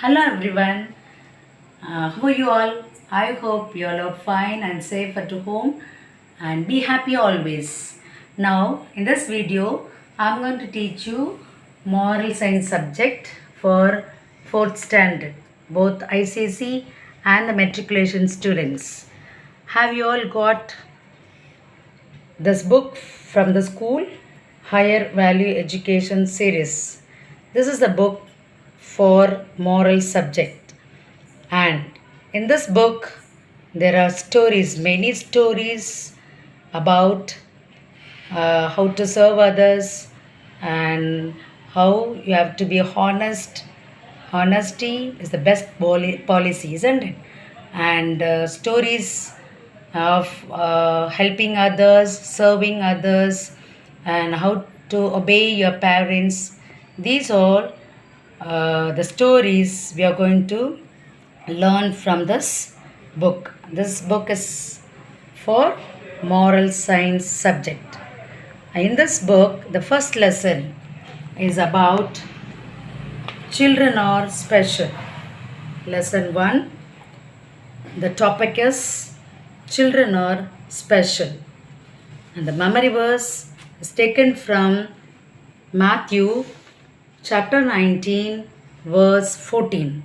Hello everyone. How are you all? I hope you all are fine and safe at home and be happy always. Now, in this video, I'm going to teach you moral science subject for 4th standard, both ICC and the matriculation students. Have you all got this book from the school Higher Value Education series? This is the book for moral subject, and in this book there are stories, many stories about how to serve others and how you have to be honest. Honesty is the best policy, isn't it? And stories of helping others, serving others, and how to obey your parents. These all the stories we are going to learn from this book. This book is for moral science subject. In this book, the first lesson is about children are special. Lesson 1, the topic is children are special. And the memory verse is taken from Matthew chapter 19 verse 14.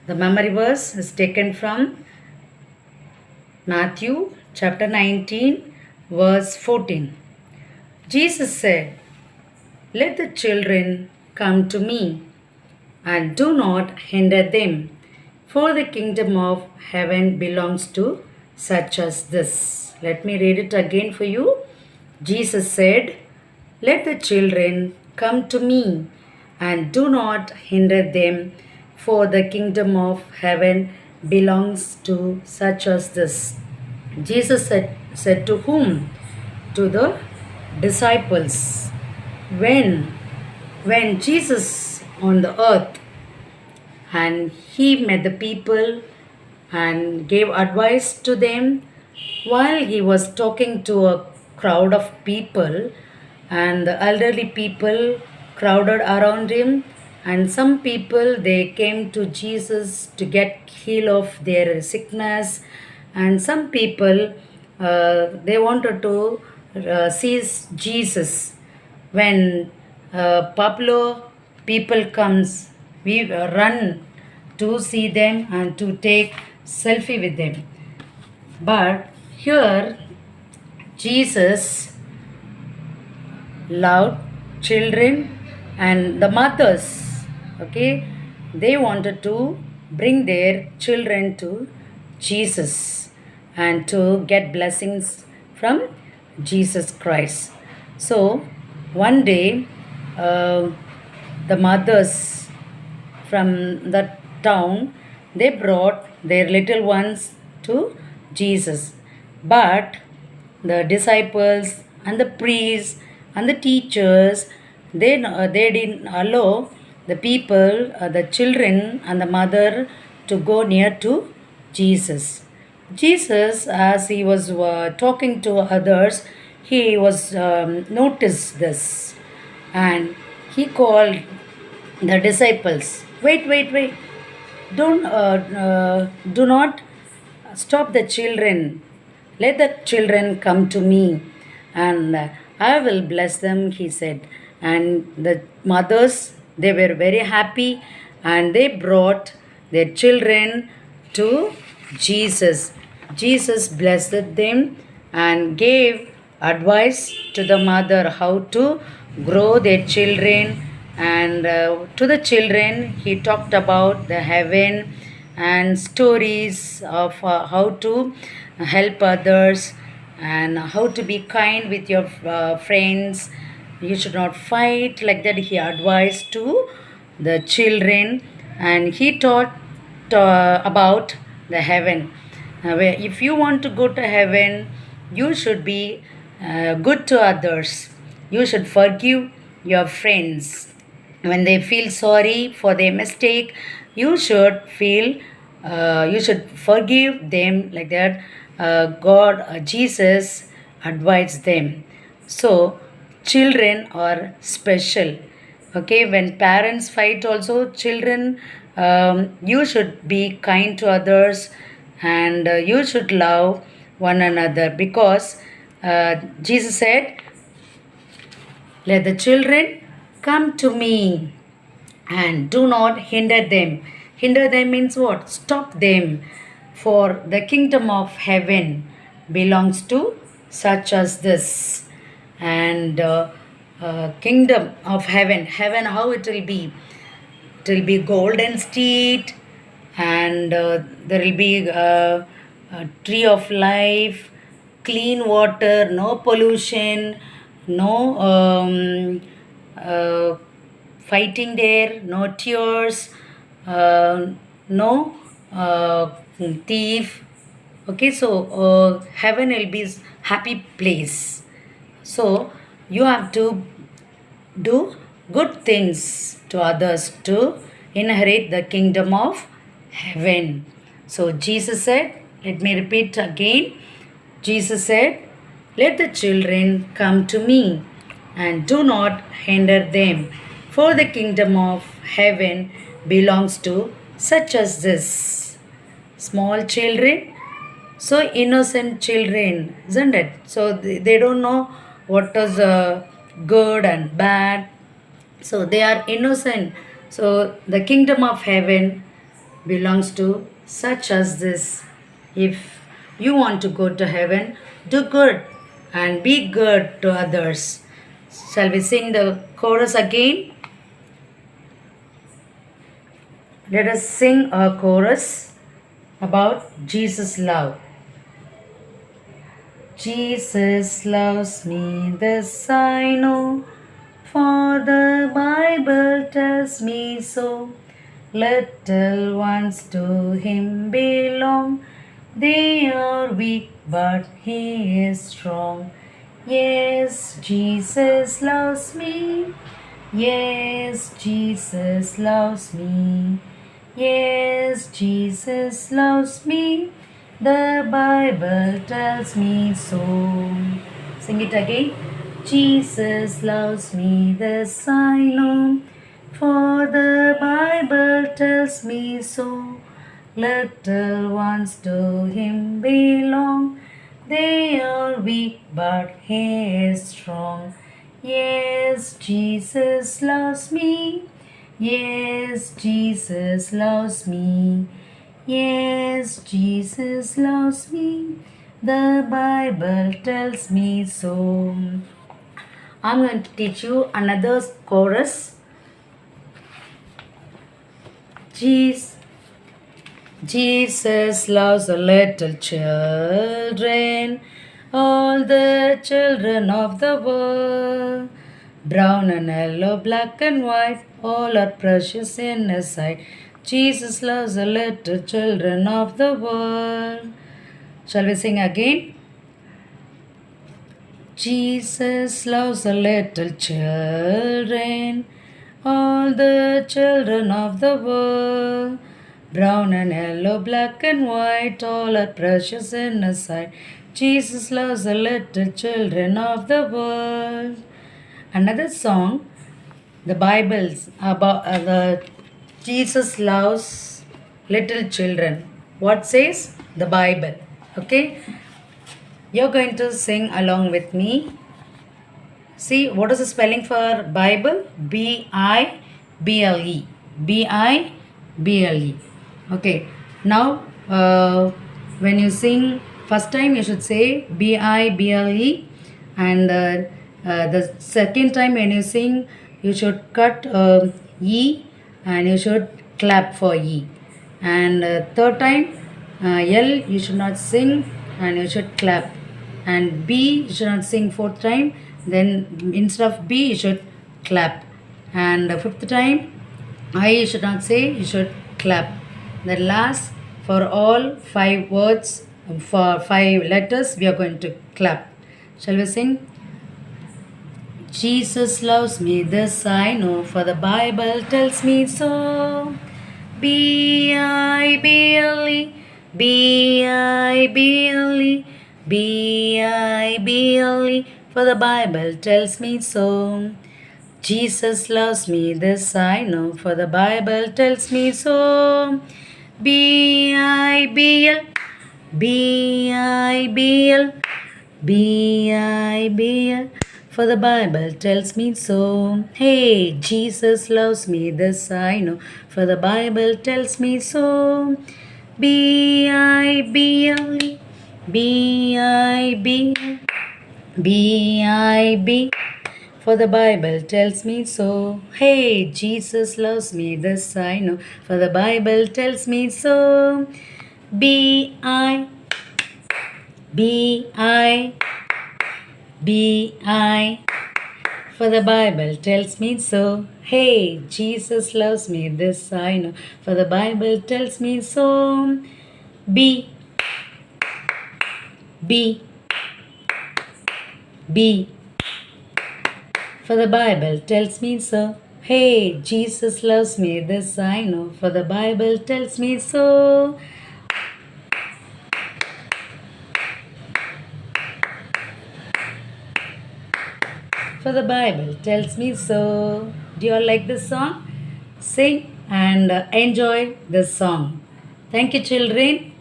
The memory verse is taken from Matthew chapter 19 verse 14. Jesus said, "Let the children come to me, and do not hinder them, for the kingdom of heaven belongs to such as this." Let me read it again for you. Jesus said, "Let the children come to me, and do not hinder them, for the kingdom of heaven belongs to such as this." Jesus said to whom? To the disciples. When Jesus on the earth, and he met the people and gave advice to them while he was talking to a crowd of people, and the elderly people crowded around him, and some people they came to Jesus to get heal of their sickness, and some people they wanted to see Jesus. When popular people comes, we run to see them and to take selfie with them. But here Jesus loved children and the mothers. Okay, they wanted to bring their children to Jesus and to get blessings from Jesus Christ. So one day, the mothers from the town, they brought their little ones to Jesus. But the disciples and the priests and the teachers, they didn't allow the people, the children and the mother to go near to Jesus. Jesus, as he was talking to others, he was noticed this, and he called the disciples. Wait! Do not stop the children. Let the children come to me, and I will bless them, he said. And the mothers, they were very happy, and they brought their children to Jesus. Jesus blessed them and gave advice to the mother how to grow their children. And to the children, he talked about the heaven and stories of how to help others and how to be kind with your friends. You should not fight, like that he advised to the children. And he taught about the heaven. Where if you want to go to heaven, you should be good to others. You should forgive your friends when they feel sorry for their mistake. You should you should forgive them, like that. Jesus advised them. So children are special. Okay, when parents fight also, children you should be kind to others, and you should love one another, because Jesus said, let the children come to me and do not hinder them. Hinder them means what? Stop them. For the kingdom of heaven belongs to such as this. And kingdom of heaven, heaven, how it will be? It will be golden street, and there will be a tree of life, clean water, no pollution, no fighting there, no tears, no thief. Okay, so heaven will be happy place. So you have to do good things to others to inherit the kingdom of heaven. So Jesus said, let me repeat again. Jesus said, let the children come to me and do not hinder them, for the kingdom of heaven belongs to such as this. Small children, so innocent children, isn't it? So they don't know what is good and bad. So they are innocent. So the kingdom of heaven belongs to such as this. If you want to go to heaven, do good and be good to others. Shall we sing the chorus again? Let us sing a chorus about Jesus' love. Jesus loves me, this I know, for the Bible tells me so. Little ones to him belong, they are weak, but he is strong. Yes, Jesus loves me. Yes, Jesus loves me. Yes, Jesus loves me. The Bible tells me so. Sing it again. Jesus loves me, this I know, for the Bible tells me so. Little ones to him belong, they are weak, but he is strong. Yes, Jesus loves me. Yes, Jesus loves me. Yes, Jesus loves me. The Bible tells me so. I'm going to teach you another chorus. Jesus loves the little children, all the children of the world. Brown and yellow, black and white, all are precious in his sight. Jesus loves the little children of the world. Shall we sing again? Jesus loves the little children, all the children of the world. Brown and yellow, black and white, all are precious in his sight. Jesus loves the little children of the world. Another song, the Bible's about the Jesus loves little children. What says the Bible? Okay, you're going to sing along with me. See, what is the spelling for Bible? Bible. Bible. Okay, now when you sing first time, you should say Bible, and the second time when you sing, you should cut E and you should clap for E. And third time, L you should not sing and you should clap. And B you should not sing fourth time, then instead of B you should clap. And fifth time, I you should not say, you should clap. The last, for all 5 words, for 5 letters, we are going to clap. Shall we sing? Jesus loves me, this I know, for the Bible tells me so. B-I-B-L-E, B-I-B-L-E, B-I-B-L-E, for the Bible tells me so. Jesus loves me, this I know, for the Bible tells me so. B-I-B-L, B-I-B-L, B-I-B-L, for the Bible tells me so. Hey, Jesus loves me, this I know, for the Bible tells me so. B-I-B-L, B-I-B-L, B-I-B, for the Bible tells me so. Hey, Jesus loves me, this I know, for the Bible tells me so. B-I, B-I, B-I, for the Bible tells me so. Hey, Jesus loves me, this I know, for the Bible tells me so. B, B, B, for the Bible tells me so. Hey, Jesus loves me, this I know, for the Bible tells me so. For the Bible tells me so. Do you all like this song? Sing and enjoy this song. Thank you, children.